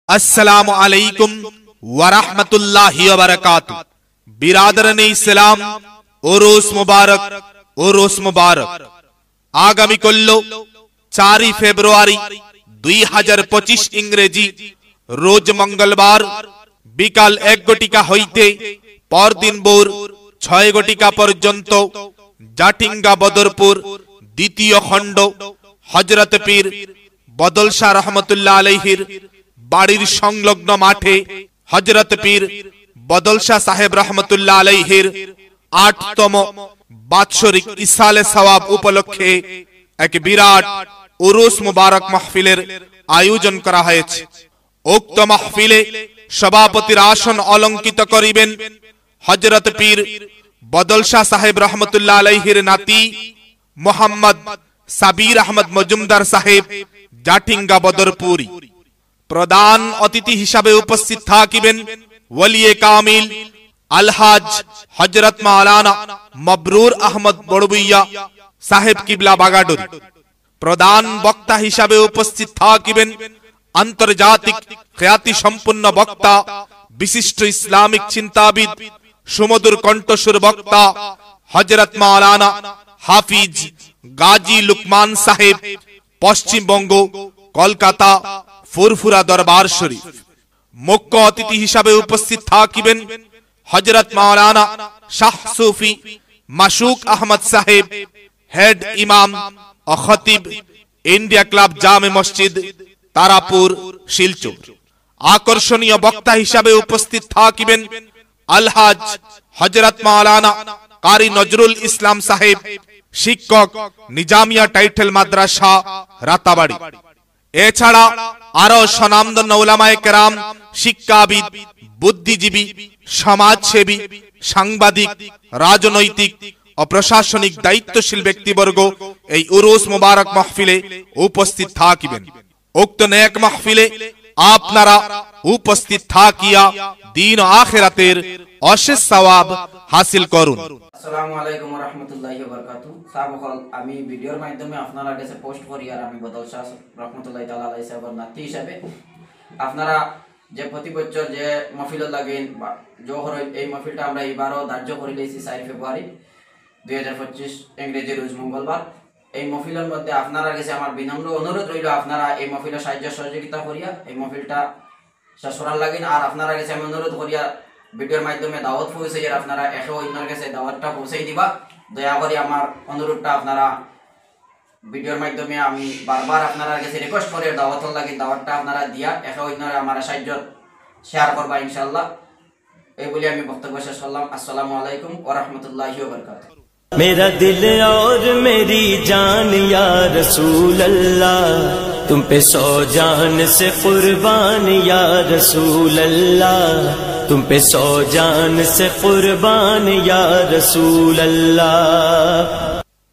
अस्सलामु अलैकुम वरहमतुल्लाहि वबरकातुह। बिरादराने इस्लाम उरुस मुबारक। आगामी कल्लो 4 फेब्रुआरी 2025 इंग्रेजी रोज मंगलवार बिकाल 1 घटिका हईते परदिन भोर 6 घटिका पर्यन्त जाटिंगा बदरपुर द्वितीय खंड हजरत पीर बदल शाह रहमतुल्लाह अलैहिर बाड़ीर संलग्न माठे हजरत पीर बदल शाह साहेब रहमतुल्लाह अलैहिर 8तम बात्सरिक इसाले सवाब उपलक्षे एक बिराट उरुस मुबारक महफिलेर आयोजन करा हयेछे। उक्त महफिले सभापतिर आसन अलंकित करिबेन हजरत पीर बदल शाह साहेब रहमतुल्लाह अलैहिर नाती मोहम्मद साबिर अहमद मजुमदार साहेब जाटिंगा बदरपुरी। प्रधान अतिथि हिसाबे उपस्थित थाकिबेन वलिये कामिल अलहाज हजरत मौलाना मबरूर अहमद बड़बुइया साहेब किबला बागाडोरी। प्रधान वक्ता हिसाबे उपस्थित थाकिबेन आंतर्जातिक ख्याति सम्पन्न वक्ता विशिष्ट इस्लामिक चिंताविद सुमधुर कंठस्वर वक्ता हजरत मौलाना हाफिज गाजी लुकमान साहेब पश्चिम बंग कलकाता फुरफुरा दरबार शरीफ। मुख्य अतिथि हिसाबे उपस्थित थाकिबेन हजरत मौलाना शाह सूफी माशूक अहमद साहेब हेड इमाम और खतीब इंडिया क्लब जामे मस्जिद तारापुर शिलचर। आकर्षणीय वक्ता हिसाबे उपस्थित थाकिबेन अलहाज हजरत मौलाना कारी नजरुल इस्लाम साहेब शिक्षक निजामिया टाइटल माद्रासा राताबाड़ी। एछाड़ा आरो सनामधन्य उलामाए केराम शिक्षाविद बुद्धिजीवी समाजसेवी सांबादिक राजनैतिक और प्रशासनिक दायित्वशील व्यक्तिवर्ग এই उरुस मुबारक महफिले उपस्थित थाकिबेन। उक्त नेक महफिले आपनारा उपस्थित थाकिया दीन ও आखिरातेर अशेष सवाब हासिल करुन। আসসালামু আলাইকুম ওয়া রাহমাতুল্লাহি ওয়া বারাকাতুহু। সাবকল আমি ভিডিওর মাধ্যমে আপনারা কাছে পোস্ট করি আর আমি বদল শাহ রহমাতুল্লাহি তাআলা আলাইহি সাহেবের নাতি হিসেবে আপনারা যে প্রতি বছর যে মাহফিল লাগেন বা জোহর এই মাহফিলটা আমরা এবারও ধার্য করে নিয়েছি 4 ফেব্রুয়ারি 2025 ইংরেজি রোজ মঙ্গলবার। এই মাহফিলের মধ্যে আপনারা কাছে আমার বিনম্র অনুরোধ রইল আপনারা এই মাহফিলে সাহায্য সহযোগিতা করিয়া এই মাহফিলটা শেষ করার লাগেন। আর আপনারা কাছে আমি অনুরোধ করিয়া ভিডিওর মাধ্যমে দাওয়াত পৌঁছাইয়ার আপনারা একে অন্যের কাছে দাওয়াতটা পৌঁছাই দিবা। দয়া করে আমার অনুরোধটা আপনারা ভিডিওর মাধ্যমে আমি বারবার আপনারা কাছে রিকোয়েস্ট করে দাওয়াতর লাগি দাওয়াতটা আপনারা দিয়া একে অন্যের আমার সাহায্য শেয়ার করবা ইনশাআল্লাহ। এই বলে আমি বক্তব্য শেষ করলাম। আসসালামু আলাইকুম ওয়া রাহমাতুল্লাহি ওয়া বারাকাতুহু। मेरा दिल और मेरी जान या रसूल अल्लाह तुम पे 100 जान से कुर्बान या रसूल अल्लाह तुम पे 100 जान से कुर्बान या रसूल अल्लाह।